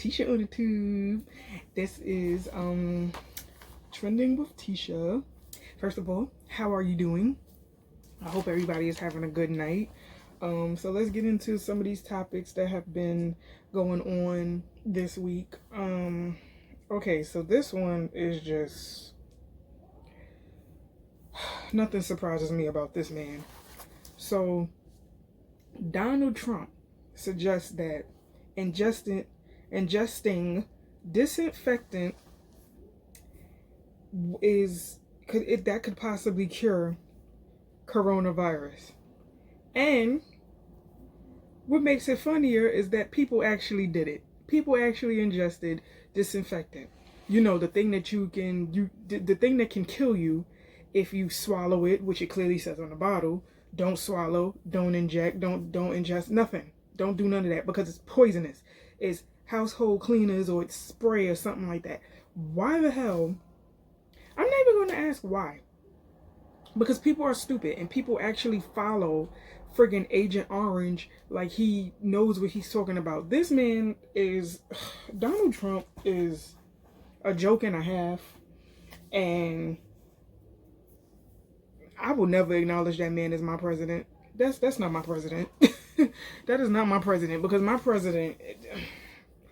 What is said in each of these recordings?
Teesha on the tube. This is Trending with Teesha. First of all, how are you doing? I hope everybody is having a good night. So let's get into some of these topics that have been going on this week. Okay, so this one is just nothing surprises me about this man. So Donald Trump suggests that ingesting disinfectant could possibly cure coronavirus. And what makes it funnier is that people actually did it. People actually ingested disinfectant. You know, the thing that the thing that can kill you if you swallow it, which it clearly says on the bottle. Don't swallow, don't inject, don't ingest, nothing. Don't do none of that because it's poisonous. It's household cleaners or it's spray or something like that. Why the hell? I'm not even going to ask why. Because people are stupid and people actually follow friggin' Agent Orange like he knows what he's talking about. This man is... Donald Trump is a joke and a half. And I will never acknowledge that man as my president. That's not my president. That is not my president, because my president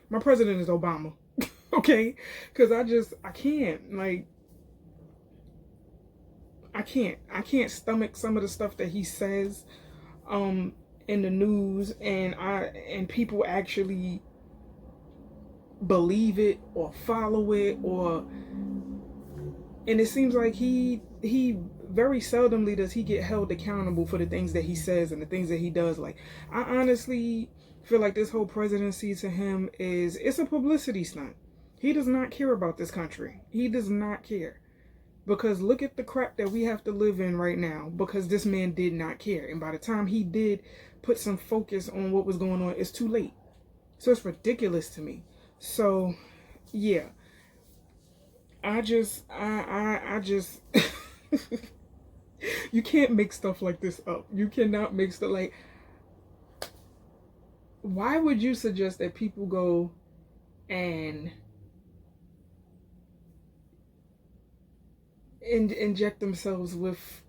is Obama. Okay? Because I can't, like, I can't stomach some of the stuff that he says in the news, and people actually believe it or follow it, and it seems like he very seldomly does he get held accountable for the things that he says and the things that he does. Like, I honestly feel like this whole presidency to him it's a publicity stunt. He does not care about this country. He does not care. Because look at the crap that we have to live in right now, because this man did not care. And by the time he did put some focus on what was going on, it's too late. So it's ridiculous to me. So yeah, I just you can't make stuff like this up. You cannot make stuff like... Why would you suggest that people go and inject themselves with...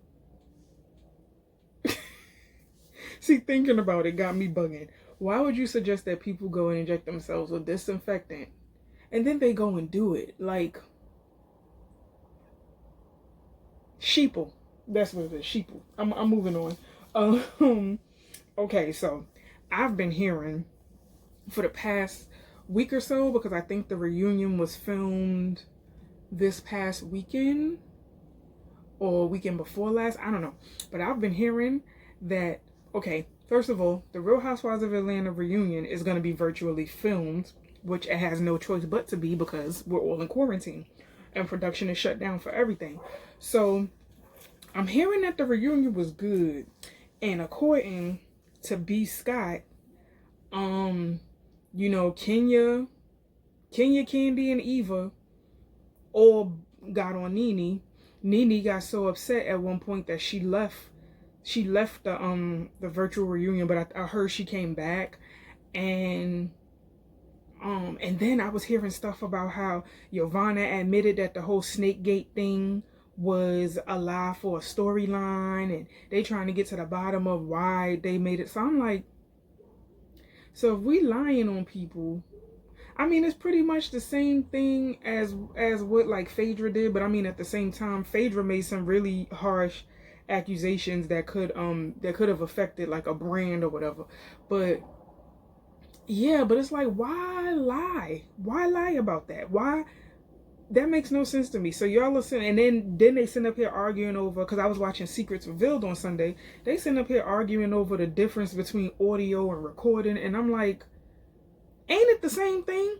See, thinking about it got me bugging. Why would you suggest that people go and inject themselves with disinfectant and then they go and do it? Like, sheeple. That's what it is, sheeple. I'm moving on. Okay, so I've been hearing for the past week or so, because I think the reunion was filmed this past weekend or weekend before last, I don't know. But I've been hearing that, okay, first of all, the Real Housewives of Atlanta reunion is going to be virtually filmed, which it has no choice but to be because we're all in quarantine and production is shut down for everything. So I'm hearing that the reunion was good, and according to B. Scott, you know, Kenya, Candy, and Eva all got on Nene. Nene got so upset at one point that she left the virtual reunion, but I heard she came back, and then I was hearing stuff about how Yovanna admitted that the whole Snakegate thing was a lie for a storyline, and they trying to get to the bottom of why they made it. So I'm like, so if we lying on people, I mean, it's pretty much the same thing as what like Phaedra did, but I mean, at the same time, Phaedra made some really harsh accusations that could have affected like a brand or whatever. But yeah, but it's like, why lie? Why lie about that? Why? That makes no sense to me. So y'all listen, and then they sit up here arguing over, because I was watching Secrets Revealed on Sunday. They sit up here arguing over the difference between audio and recording, and I'm like, ain't it the same thing?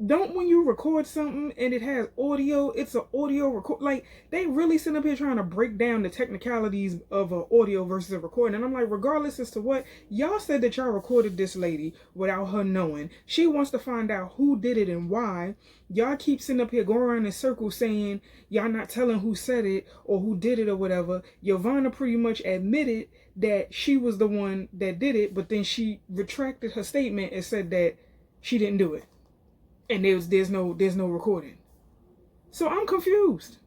Don't, when you record something and it has audio, it's an audio record. Like, they really sit up here trying to break down the technicalities of an audio versus a recording. And I'm like, regardless as to what, y'all said that y'all recorded this lady without her knowing. She wants to find out who did it and why. Y'all keep sitting up here going around in circles saying y'all not telling who said it or who did it or whatever. Yovanna pretty much admitted that she was the one that did it, but then she retracted her statement and said that she didn't do it, and there's no recording. So I'm confused.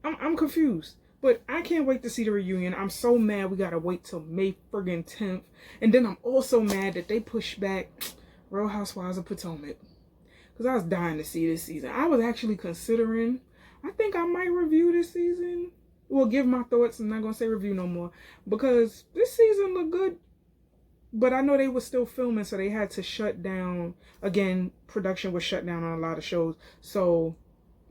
I'm confused. But I can't wait to see the reunion. I'm so mad we gotta wait till May friggin' 10th. And then I'm also mad that they pushed back Real Housewives of Potomac. Because I was dying to see this season. I was actually considering, I think I might review this season. Well, give my thoughts. I'm not gonna say review no more. Because this season looked good. But I know they were still filming, so they had to shut down. Again, production was shut down on a lot of shows. So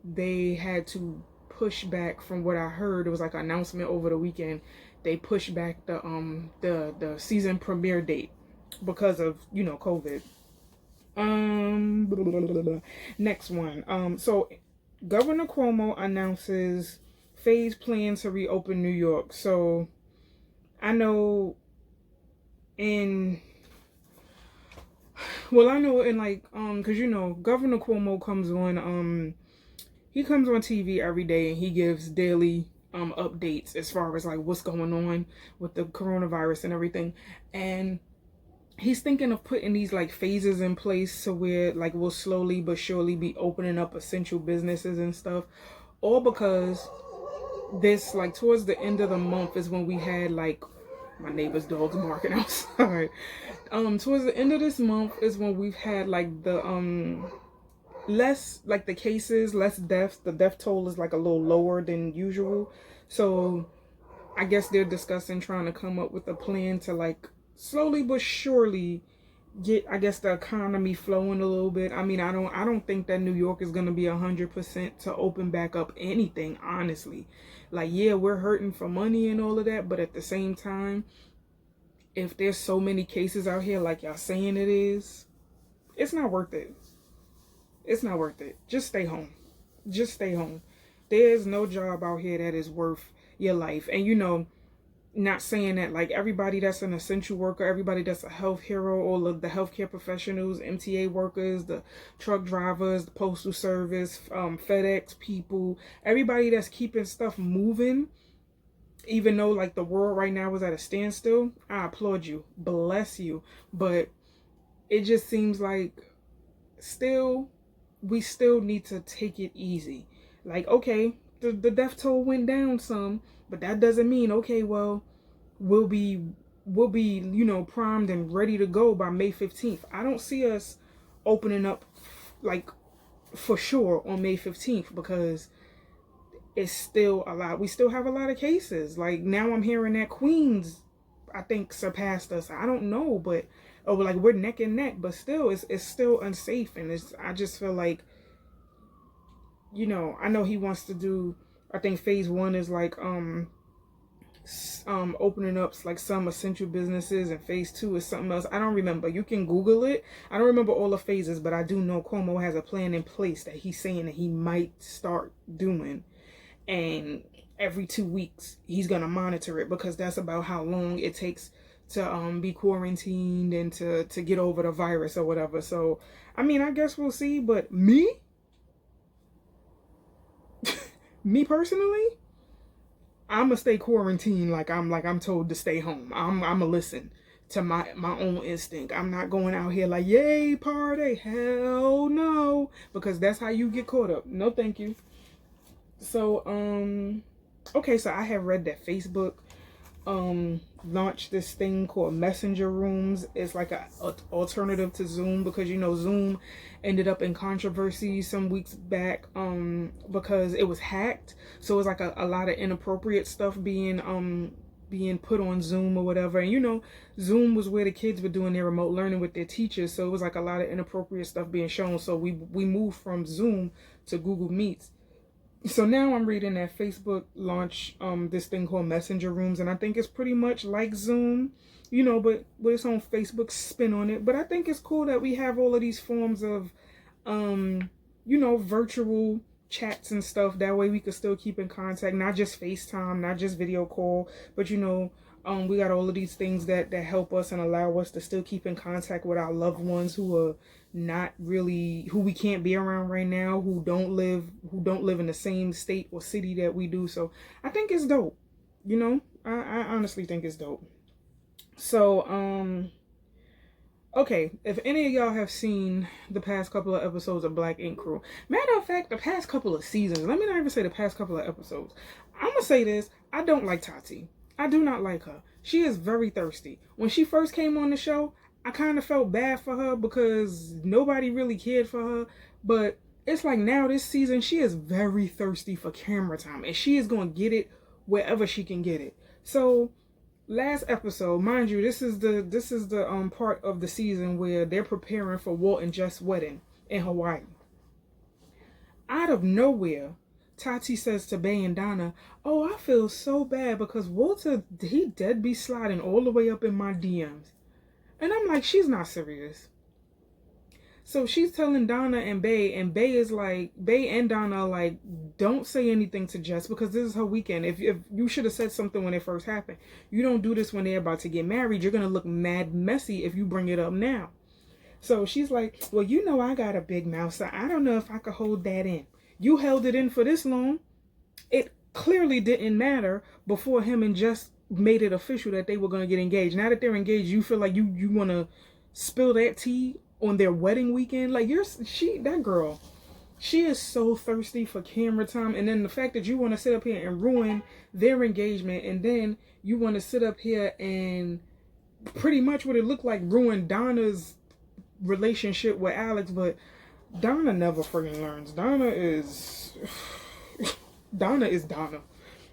they had to push back. From what I heard, it was like an announcement over the weekend. They pushed back the season premiere date because of, you know, COVID. Next one. So Governor Cuomo announces phase plans to reopen New York. So I know in like because you know Governor Cuomo comes on he comes on TV every day and he gives daily updates as far as like what's going on with the coronavirus and everything. And he's thinking of putting these like phases in place to where like we'll slowly but surely be opening up essential businesses and stuff. All because this, like, towards the end of the month is when we had like my neighbor's dog's barking outside. Towards the end of this month is when we've had like the less, like, the cases, less deaths. The death toll is like a little lower than usual. So I guess they're discussing trying to come up with a plan to like slowly but surely get, I guess, the economy flowing a little bit. I mean, I don't think that New York is gonna be 100% to open back up anything, honestly. Like, yeah, we're hurting for money and all of that, but at the same time, if there's so many cases out here like y'all saying it is, it's not worth it. It's not worth it. Just stay home. Just stay home. There's no job out here that is worth your life. And, you know, not saying that like everybody that's an essential worker, everybody that's a health hero, all of the healthcare professionals, MTA workers, the truck drivers, the postal service, FedEx people, everybody that's keeping stuff moving, even though like the world right now is at a standstill, I applaud you. Bless you. But it just seems like we still need to take it easy. Like, okay, the death toll went down some, but that doesn't mean, okay, well, we'll be, you know, primed and ready to go by May 15th. I don't see us opening up like for sure on May 15th because it's still a lot. We still have a lot of cases. Like, now I'm hearing that Queens, I think, surpassed us. I don't know, but like we're neck and neck, but still it's still unsafe. And I just feel like, you know, I know he wants to do, I think phase 1 is like opening up like some essential businesses, and phase 2 is something else. I don't remember. You can Google it. I don't remember all the phases, but I do know Cuomo has a plan in place that he's saying that he might start doing, and every 2 weeks he's gonna monitor it, because that's about how long it takes to be quarantined and to get over the virus or whatever. So I mean, I guess we'll see. But me personally, I'ma stay quarantined. Like I'm told to stay home. I'ma listen to my own instinct. I'm not going out here like, yay, party. Hell no. Because that's how you get caught up. No, thank you. So, okay, so I have read that Facebook launched this thing called Messenger Rooms. It's like a alternative to Zoom, because, you know, Zoom ended up in controversy some weeks back because it was hacked. So it was like a lot of inappropriate stuff being put on Zoom or whatever. And, you know, Zoom was where the kids were doing their remote learning with their teachers, so it was like a lot of inappropriate stuff being shown. So we moved from Zoom to Google Meets. So now I'm reading that Facebook launched this thing called Messenger Rooms, and I think it's pretty much like Zoom, you know, but with its own Facebook spin on it. But I think it's cool that we have all of these forms of, you know, virtual chats and stuff. That way we could still keep in contact, not just FaceTime, not just video call, but, you know, we got all of these things that help us and allow us to still keep in contact with our loved ones who are not really, who we can't be around right now, who don't live in the same state or city that we do. So I think it's dope. You know, I honestly think it's dope. So Okay, if any of y'all have seen the past couple of episodes of Black Ink Crew, matter of fact, the past couple of seasons, let me not even say the past couple of episodes. I'm gonna say this, I don't like Tati. I do not like her. She is very thirsty. When she first came on the show, I kind of felt bad for her because nobody really cared for her. But it's like now this season, she is very thirsty for camera time. And she is going to get it wherever she can get it. So last episode, mind you, this is the part of the season where they're preparing for Walt and Jess' wedding in Hawaii. Out of nowhere, Tati says to Bay and Donna, "Oh, I feel so bad because Walter, he dead be sliding all the way up in my DMs." And I'm like, she's not serious. So she's telling Donna and Bay is like, Bay and Donna are like, don't say anything to Jess because this is her weekend. If you should have said something when it first happened. You don't do this when they're about to get married. You're going to look mad messy if you bring it up now. So she's like, well, you know I got a big mouth, so I don't know if I could hold that in. You held it in for this long. It clearly didn't matter before him and Jess made it official that they were going to get engaged. Now that they're engaged, you feel like you want to spill that tea on their wedding weekend. Like that girl, she is so thirsty for camera time. And then the fact that you want to sit up here and ruin their engagement, and then you want to sit up here and pretty much what it looked like ruin Donna's relationship with Alex. But Donna never freaking learns. Donna is Donna.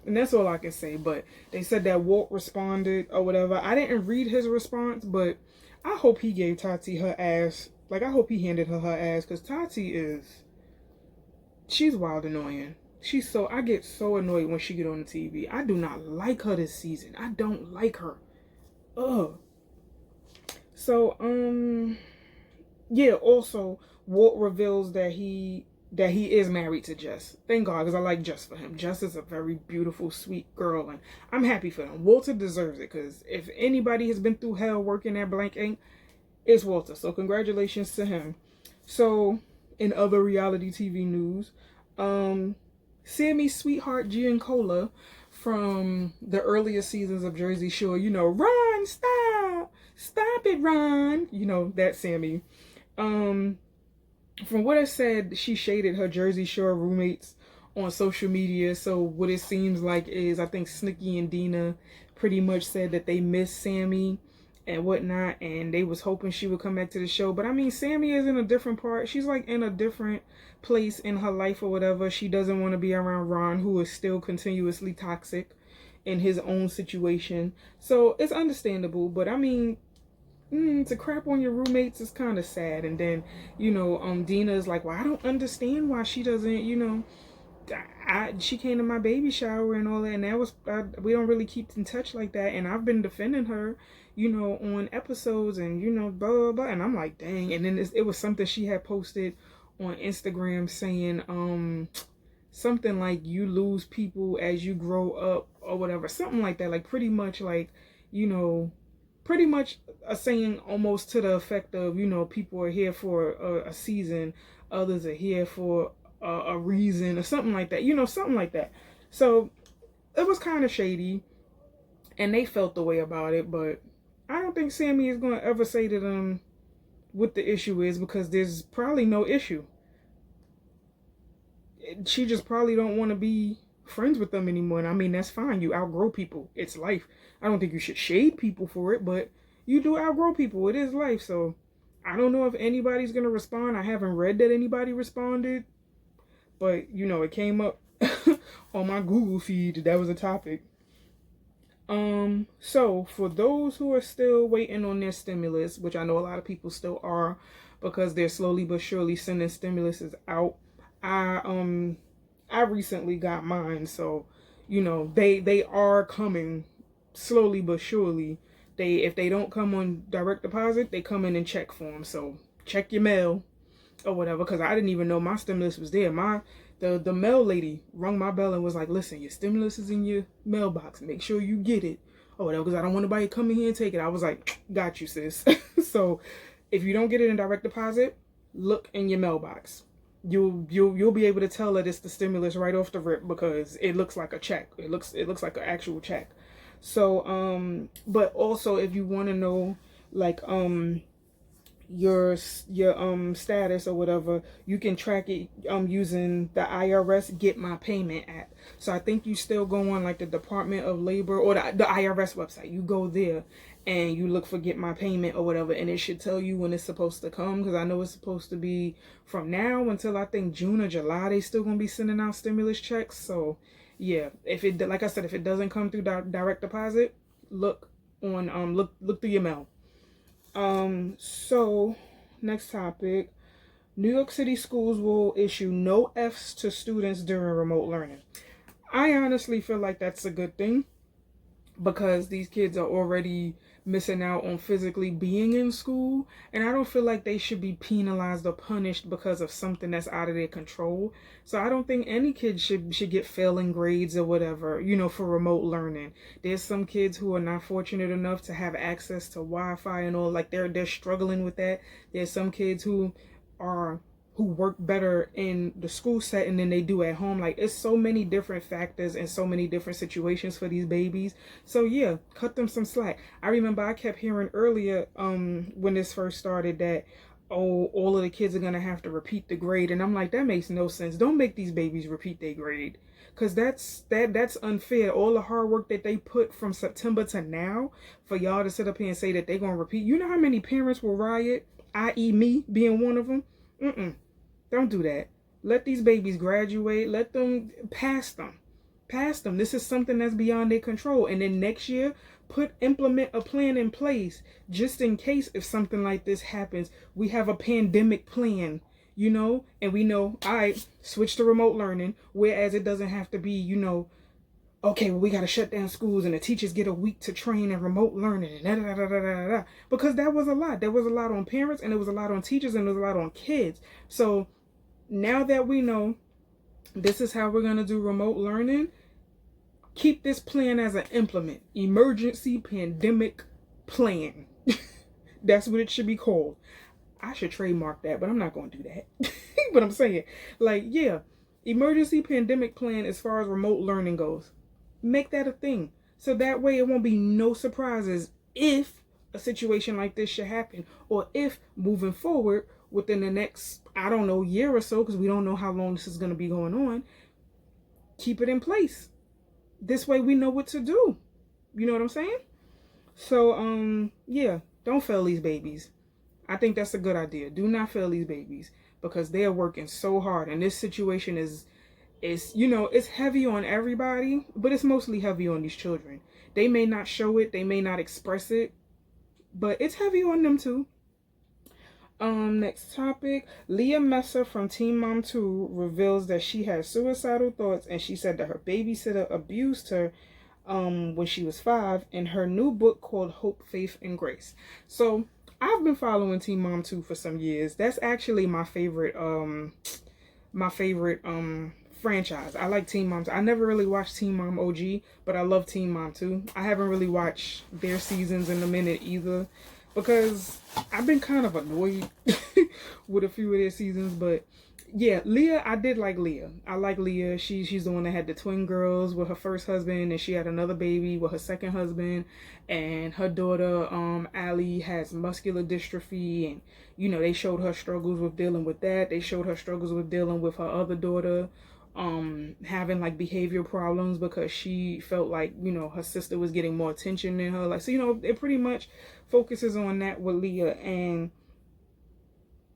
And that's all I can say. But they said that Walt responded or whatever. I didn't read his response, but I hope he gave Tati her ass. Like, I hope he handed her ass. Because Tati she's wild annoying. I get so annoyed when she get on the TV. I do not like her this season. I don't like her. Ugh. So, yeah, also, Walt reveals that he is married to Jess. Thank God, because I like Jess for him. Jess is a very beautiful, sweet girl, and I'm happy for him. Walter deserves it, because if anybody has been through hell working at Blank Ink, it's Walter. So congratulations to him. So, in other reality TV news, Sammy's sweetheart Giancola from the earlier seasons of Jersey Shore, you know, Ron, stop it, Ron. You know, that Sammy. From what I said, she shaded her Jersey Shore roommates on social media. So what it seems like is, I think Snooki and Dina pretty much said that they miss Sammy and whatnot, and they was hoping she would come back to the show. But I mean, Sammy is in a different part. She's like in a different place in her life or whatever. She doesn't want to be around Ron, who is still continuously toxic in his own situation. So it's understandable. But I mean, to crap on your roommates is kind of sad. And then, you know, Dina is like, well, I don't understand why she doesn't, you know, she came to my baby shower and all that, and that was, we don't really keep in touch like that, and I've been defending her, you know, on episodes, and, you know, blah, blah, blah. And I'm like, dang. And then it was something she had posted on Instagram saying, something like, you lose people as you grow up, or whatever, something like that. Like, pretty much like, you know, pretty much a saying almost to the effect of, you know, people are here for a season, others are here for a reason, or something like that, you know, something like that. So it was kind of shady, and they felt the way about it. But I don't think Sammy is going to ever say to them what the issue is, because there's probably no issue. She just probably don't want to be friends with them anymore. And I mean, that's fine. You outgrow people. It's life. I don't think you should shade people for it, but you do outgrow people. It is life. So I don't know if anybody's going to respond. I haven't read that anybody responded, but you know, it came up on my Google feed. That was a topic. So for those who are still waiting on their stimulus, which I know a lot of people still are, because they're slowly but surely sending stimuluses out. I recently got mine, so you know, they are coming slowly but surely. If they don't come on direct deposit, they come in check form. So check your mail or whatever, because I didn't even know my stimulus was there. The mail lady rung my bell and was like, listen, your stimulus is in your mailbox, make sure you get it or whatever, because I don't want nobody to come in here and take it. I was like, got you, sis. So if you don't get it in direct deposit, look in your mailbox. You'll be able to tell that it's the stimulus right off the rip, because it looks like a check. It looks like an actual check. So but also, if you want to know, like, your status or whatever, you can track it using the IRS Get My Payment app. So I think you still go on like the Department of Labor or the IRS website. You go there and you look for Get My Payment or whatever, and it should tell you when it's supposed to come, because I know it's supposed to be from now until I think June or July. They still gonna be sending out stimulus checks. So yeah, if it, like I said, if it doesn't come through direct deposit, look on look through your mail. So next topic, New York City schools will issue no Fs to students during remote learning. I honestly feel like that's a good thing, because these kids are already missing out on physically being in school, and I don't feel like they should be penalized or punished because of something that's out of their control. So I don't think any kid should get failing grades or whatever, for remote learning. There's some kids who are not fortunate enough to have access to Wi-Fi and all, like they're struggling with that. There's some kids who work better in the school setting than they do at home. Like, it's so many different factors and so many different situations for these babies. So yeah, cut them some slack. I remember I kept hearing earlier when this first started that, oh, all of the kids are gonna have to repeat the grade, and I'm like, that makes no sense. Don't make these babies repeat their grade, because that's unfair. All the hard work that they put from September to now, for y'all to sit up here and say that they're gonna repeat. You know how many parents will riot, i.e. me being one of them? Don't do that. Let these babies graduate. Let them pass them. This is something that's beyond their control. And then next year, implement a plan in place just in case if something like this happens. We have a pandemic plan, and we know, all right, switch to remote learning. Whereas it doesn't have to be, okay, well, we got to shut down schools and the teachers get a week to train in remote learning and da. Because that was a lot. There was a lot on parents, and it was a lot on teachers, and it was a lot on kids. So now that we know this is how we're going to do remote learning, keep this plan as an implement. Emergency pandemic plan. That's what it should be called. I should trademark that, but I'm not going to do that. But I'm saying, like, yeah, emergency pandemic plan as far as remote learning goes. Make that a thing. So that way it won't be no surprises if a situation like this should happen, or if moving forward within the next, I don't know, year or so, because we don't know how long this is going to be going on, keep it in place. This way we know what to do. You know what I'm saying? So, yeah, don't fail these babies. I think that's a good idea. Do not fail these babies, because they are working so hard, and this situation is it's heavy on everybody, but it's mostly heavy on these children. They may not show it, they may not express it, but it's heavy on them too. Next topic, Leah Messer from Teen Mom 2 reveals that she has suicidal thoughts, and she said that her babysitter abused her when she was 5 in her new book called Hope, Faith, and Grace. So I've been following Teen Mom 2 for some years. That's actually my favorite franchise. I like Teen Moms. I never really watched Teen Mom OG, but I love Teen Mom 2. I haven't really watched their seasons in a minute either, because I've been kind of annoyed with a few of their seasons. But yeah, Leah, I did like Leah. I like Leah. She's the one that had the twin girls with her first husband, and she had another baby with her second husband, and her daughter Allie has muscular dystrophy, and they showed her struggles with dealing with that. They showed her struggles with dealing with her other daughter having like behavior problems, because she felt like her sister was getting more attention than her. Like, so it pretty much focuses on that with Leah. And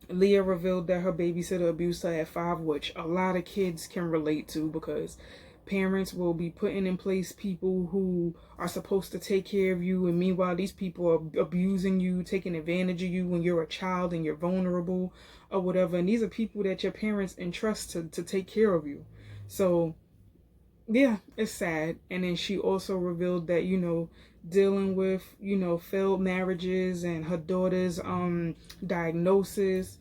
Leah revealed that her babysitter abused her at 5, which a lot of kids can relate to, because parents will be putting in place people who are supposed to take care of you, and meanwhile these people are abusing you, taking advantage of you when you're a child and you're vulnerable or whatever. And these are people that your parents entrust to take care of you. So yeah, it's sad. And then she also revealed that dealing with failed marriages and her daughter's diagnosis,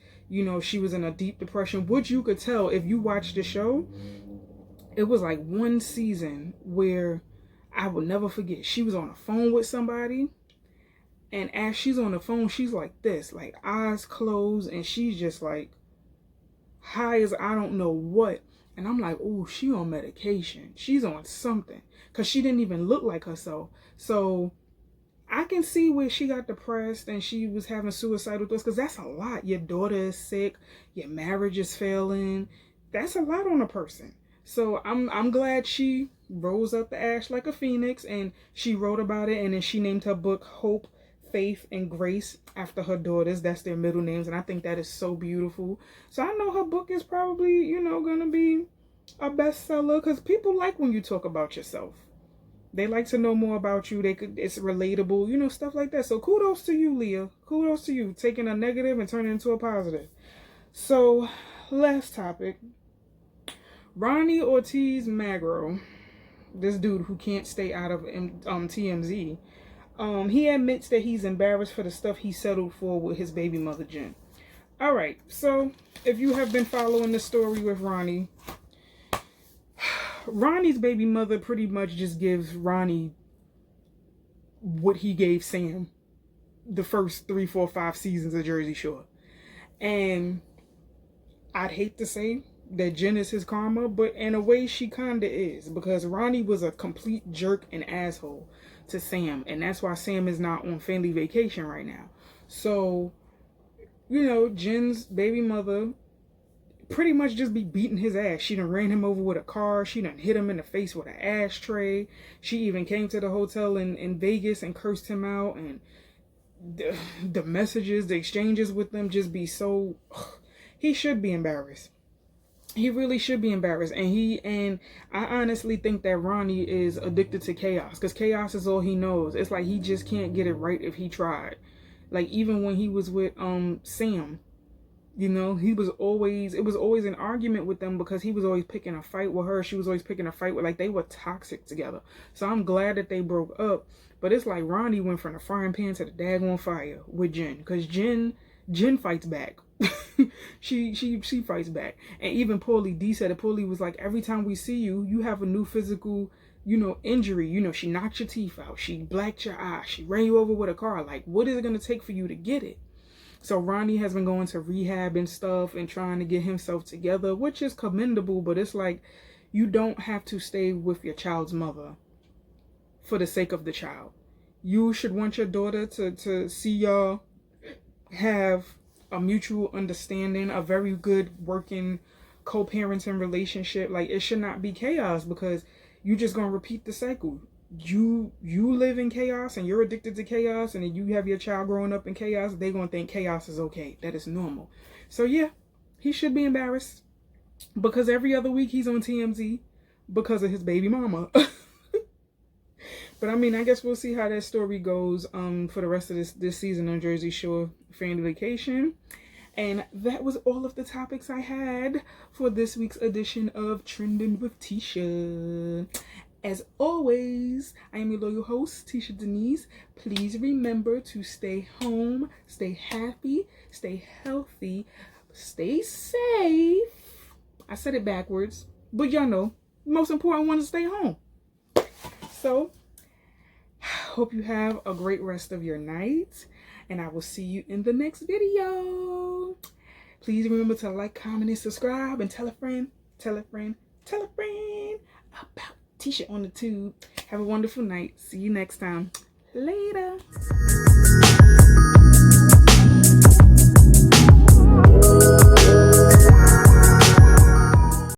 she was in a deep depression, which you could tell if you watch the show. It was like one season where I will never forget. She was on the phone with somebody, and as she's on the phone, she's like this, like eyes closed, and she's just like high as I don't know what. And I'm like, oh, she on medication. She's on something, because she didn't even look like herself. So I can see where she got depressed and she was having suicidal thoughts, because that's a lot. Your daughter is sick, your marriage is failing. That's a lot on a person. So I'm glad she rose up the ash like a phoenix, and she wrote about it, and then she named her book Hope, Faith, and Grace after her daughters. That's their middle names, and I think that is so beautiful. So I know her book is probably, you know, gonna be a bestseller, because people like when you talk about yourself. They like to know more about you. It's relatable, you know, stuff like that. So kudos to you, Leah. Kudos to you, taking a negative and turning it into a positive. So, last topic. Ronnie Ortiz-Magro, this dude who can't stay out of TMZ, he admits that he's embarrassed for the stuff he settled for with his baby mother, Jen. All right, so if you have been following the story with Ronnie's baby mother pretty much just gives Ronnie what he gave Sam the first 3, 4, 5 seasons of Jersey Shore. And I'd hate to say that Jen is his karma, but in a way she kinda is, because Ronnie was a complete jerk and asshole to Sam, and that's why Sam is not on family vacation right now. So, you know, Jen's baby mother pretty much just be beating his ass. She done ran him over with a car. She done hit him in the face with an ashtray. She even came to the hotel in Vegas and cursed him out. And the messages, the exchanges with them just be so... He should be embarrassed. He really should be embarrassed. And I honestly think that Ronnie is addicted to chaos, because chaos is all he knows. It's like he just can't get it right if he tried. Like, even when he was with Sam, you know, it was always an argument with them, because he was always picking a fight with her. She was always picking a fight with, like, they were toxic together. So I'm glad that they broke up. But it's like Ronnie went from the frying pan to the daggone fire with Jen, because Jen fights back. she fights back. And even Paulie D said it. Paulie was like, every time we see you, you have a new physical, you know, injury. You know, she knocked your teeth out, she blacked your eye, she ran you over with a car. Like, what is it going to take for you to get it? So Ronnie has been going to rehab and stuff and trying to get himself together, which is commendable. But it's like, you don't have to stay with your child's mother for the sake of the child. You should want your daughter to see y'all have a mutual understanding, a very good working co-parenting relationship. Like, it should not be chaos, because you just gonna repeat the cycle. You live in chaos and you're addicted to chaos, and then you have your child growing up in chaos. They gonna think chaos is okay, that is normal. So yeah, he should be embarrassed, because every other week he's on TMZ because of his baby mama. But I mean, I guess we'll see how that story goes for the rest of this season on Jersey Shore Family Vacation. And that was all of the topics I had for this week's edition of Trending with Teesha. As always, I am your loyal host, Teesha Denise. Please remember to stay home, stay happy, stay healthy, stay safe. I said it backwards, but y'all know, the most important one is stay home. So, hope you have a great rest of your night, and I will see you in the next video. Please remember to like, comment, and subscribe, and tell a friend about Teesha on the tube. Have a wonderful night. See you next time. Later.